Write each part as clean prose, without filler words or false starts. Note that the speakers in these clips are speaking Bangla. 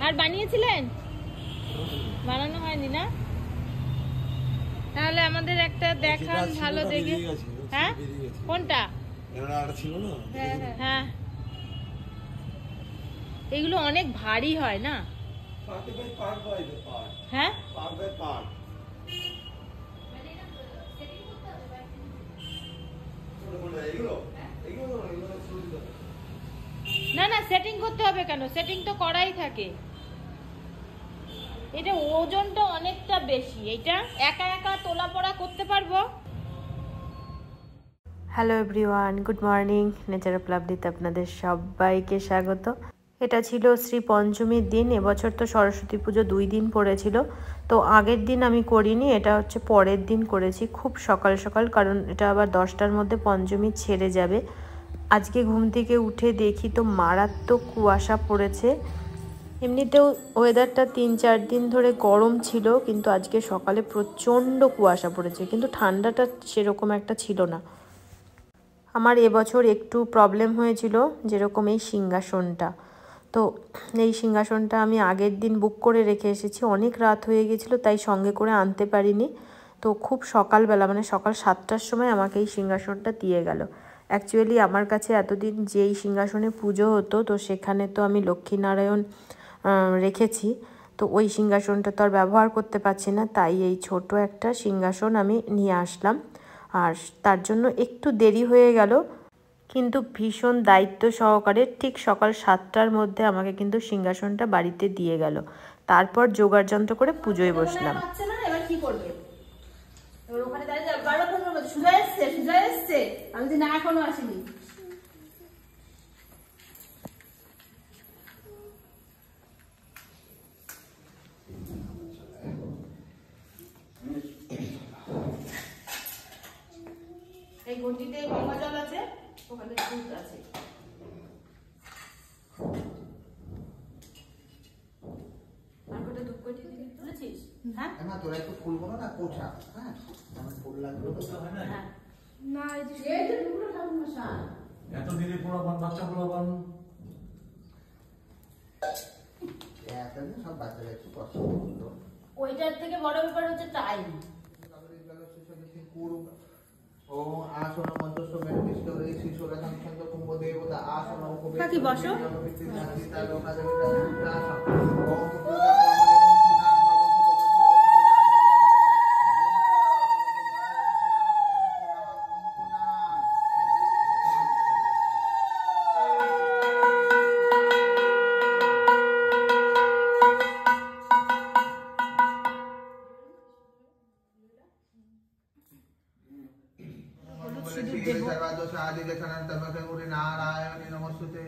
আর বানিয়েছিলেন? বানানো হয়নি না? তাহলে আমাদের একটা দেখান ভালো দেখে। হ্যাঁ কোনটা? হ্যাঁ এগুলো অনেক ভারী হয় না? হ্যাঁ না না সেটিং করতে হবে কেন? সেটিং তো করাই থাকে। এটা ওজনটা অনেকটা বেশি, এটা একা একা তোলা পড়া করতে পারবো? Hello everyone, good morning. Nature of লাভলিতে আপনাদের সবাইকে স্বাগত। এটা ছিল শ্রী পঞ্চমীর দিন। এবছর তো সরস্বতী পুজো 2 দিন পড়েছিল, তো আগের দিন আমি করিনি, এটা হচ্ছে পরের দিন করেছি খুব সকাল সকাল, কারণ এটা আবার 10টার মধ্যে পঞ্চমী ছেড়ে যাবে। আজকে ঘুম থেকে উঠে দেখি তো মারাত্মক কুয়াশা পড়েছে। এমনিতেও ওয়েদারটা 3-4 দিন ধরে গরম ছিল, কিন্তু আজকে সকালে প্রচণ্ড কুয়াশা পড়েছে, কিন্তু ঠান্ডাটা সেরকম একটা ছিল না। আমার এবছর একটু প্রবলেম হয়েছিল, যেরকম এই সিংহাসনটা। তো এই সিংহাসনটা আমি আগের দিন বুক করে রেখে এসেছি, অনেক রাত হয়ে গেছিলো, তাই সঙ্গে করে আনতে পারিনি। তো খুব সকালবেলা, মানে সকাল 7টার সময় আমাকে এই সিংহাসনটা দিয়ে গেল। অ্যাকচুয়ালি আমার কাছে এতদিন যেই সিংহাসনে পুজো হতো, তো সেখানে তো আমি লক্ষ্মীনারায়ণ রেখেছি, তো ওই সিংহাসনটা তো আর ব্যবহার করতে পারছি না, তাই এই ছোট একটা সিংহাসন আমি নিয়ে আসলাম। আর তার জন্য একটু দেরি হয়ে গেল, কিন্তু ভীষণ দায়িত্ব সহকারে ঠিক সকাল 7টার মধ্যে আমাকে কিন্তু সিংহাসনটা বাড়িতে দিয়ে গেল। তারপর জোগাড় যন্ত্র করে পুজোয় বসলাম। এবার কি করবে? এবার ওখানে দাঁড়িয়ে 12-15 বছর সুজা এসছে, আমি যে না এখনো আসিনি। এই ঘটিতে গঙ্গা জল আছে, ওখানে দুধ আছে। আর কটা দুধ কটি থেকে তুলেছিস? হ্যাঁ না তোরা একটু ফুল বলো না, কোঠা। হ্যাঁ আমার ফুল লাগবে তো। হ্যাঁ না এই যে দুটো ঠাকুর মশাই এত দিনে পোড়াবান, বাচ্চা পোড়াবান, এতদিন সব বাচ্চারা একটু কষ্ট করতো। ওইটার থেকে বড় ব্যাপার হচ্ছে টাইম। ও আসন মন্তস্য মেরুবিষ্ট রে শিশুরা সংসন্ত কুম্ভ দেবতা আসন কুম্ভ কাকি বসো। নারায়ণ নমস্তুতে।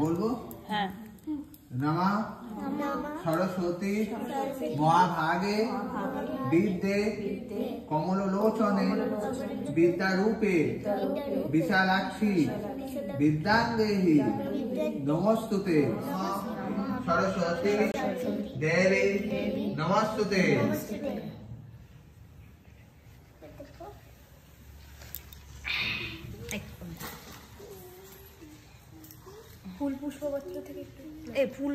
বলবো হ্যাঁ। নমঃ সরস্বতী মহাভাগে বিদ্যে কমললোচনে বিদ্যারূপে বিশালাক্ষী বিদ্যাঙ্গেহি নমস্তুতে। সরস্বতী দেবী নমস্তুতে। ফুল পুষ্পপত্র থেকে একটু ফুল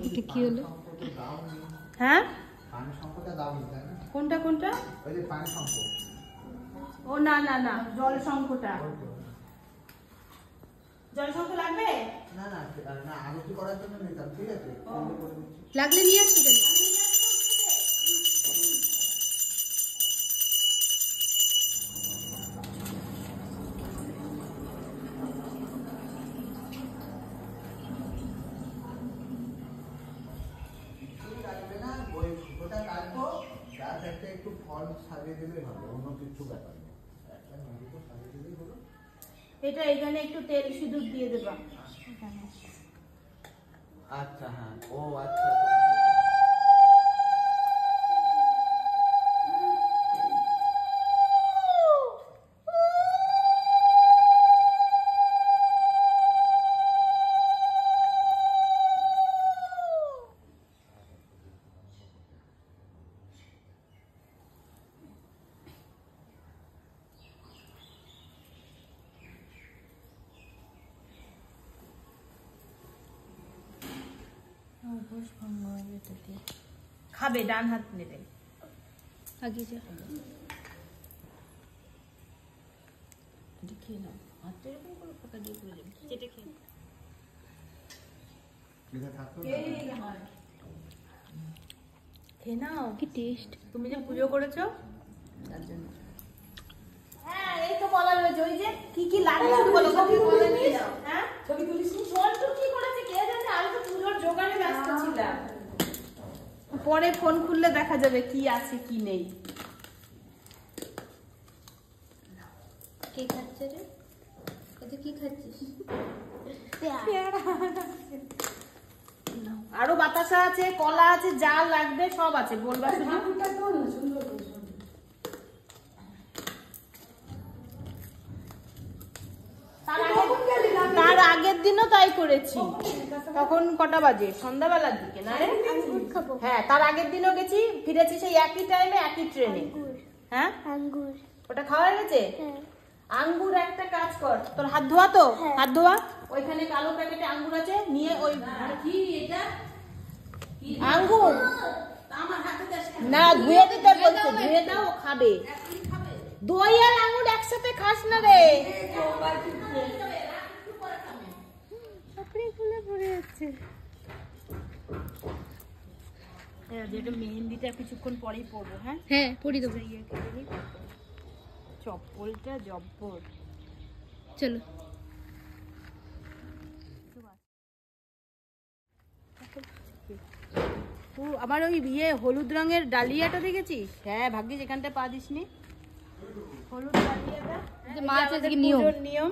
এটা কি হলো? দাম নেই, হ্যাঁ পানি শঙ্খটা দাম নেই তাই না? কোনটা কোনটা? ওই যে পানি শঙ্খ। ও না না না, জল শঙ্খটা। জল শঙ্খ লাগবে? না না না, আরতি করার জন্য নিতাম, ঠিক আছে? লাগলে নিয়ে আসছি তাহলে। লাগবে না, ওই সুতোটা কাটবো, যার একটা একটু ফল সাজিয়ে দিলেই হবে, অন্য কিছু ব্যাপার নেই। একটা নদী তো সাজিয়ে দিলেই হলো। এটা এখানে একটু তেল সিঁদুর দিয়ে দেবা। আচ্ছা হ্যাঁ, ও আচ্ছা। খাবে, ডান হাত নেবে। আগে যা খেয়ে নাও, হাতটা এরকম করে ফাঁকা দিয়ে পড়ে যাবে, চেটে খেয়ে নাও। লিখে থাকতো না? খেয়ে নাও। কি টেস্ট। তুমি যে পুজো করেছো তার জন্য। হ্যাঁ এই তো বলা রয়েছে, ওই যে কি কি লাগে শুধু বলো, সব বলে দিয়ে দাও। হ্যাঁ ছবি তুলিস নি? তো কি করেছে কে জানে, আমি তো পুজোর জোগাড়ে ব্যস্ত ছিলাম। পরে ফোন খুললে দেখা যাবে কি আছে কি নেই। কে খাচ্ছে রে? এটা কি খাচ্ছিস? আরো বাতাসা আছে, কলা আছে, যা লাগবে সব আছে, বলবা শুধু। তার আগের দিনও তাই করেছি। তখন কটা বাজে? সন্ধ্যাবেলার দিকে না রে? হ্যাঁ তার আগের দিনও গেছি, ফিরেছি সেই একই টাইমে একই ট্রেনে। হ্যাঁ আঙ্গুর। ওটা খাওয়া গেছে? আঙ্গুর একটা কাজ কর, তোর হাত ধোয়া তো? হাত ধোয়া, ওইখানে কালো প্যাকেটে আঙ্গুর আছে, নিয়ে ওই কি এটা আঙ্গুর না ধুয়ে দিতে বলছে, ধুয়ে দাও, ও খাবে। দই আর আঙ্গুর একসাথে খাস না রে। যেটা মেহেন্দিটা কিছুক্ষণ পরেই পরবো। হ্যাঁ হ্যাঁ পড়ি দেবো। চপ্পলটা জব্বর। চলো। আমার ওই হলুদ রঙের ডালিয়াটা দেখেছিস? হ্যাঁ ভাগ্যিস এখানটা পা দিসনি। হলুদ ডালিয়াটা যে মাছ আজকে নিয়ম। নিয়ম।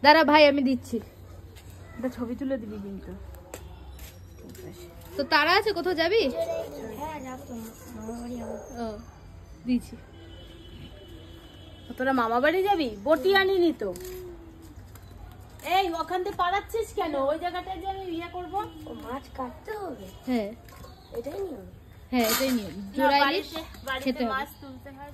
দাঁড়া ভাই আমি দিচ্ছি। এটা ছবি তুলে দিবি কিন্তু। তো তারা আছে, কোথাও যাবি? ও দিচ্ছি। তোরা মামা বাড়ি যাবি? বটি আনিনি তো। এই ওখান থেকে পালাচ্ছিস কেন? ওই জায়গাটায় যে আমি ইয়ে করবো। মাছ কাটতে হবে। হ্যাঁ এটাই নিয়ম। হ্যাঁ এটাই নিয়ম। জোড়াইলে খেতে হবে। মাছ তুলতে হয়।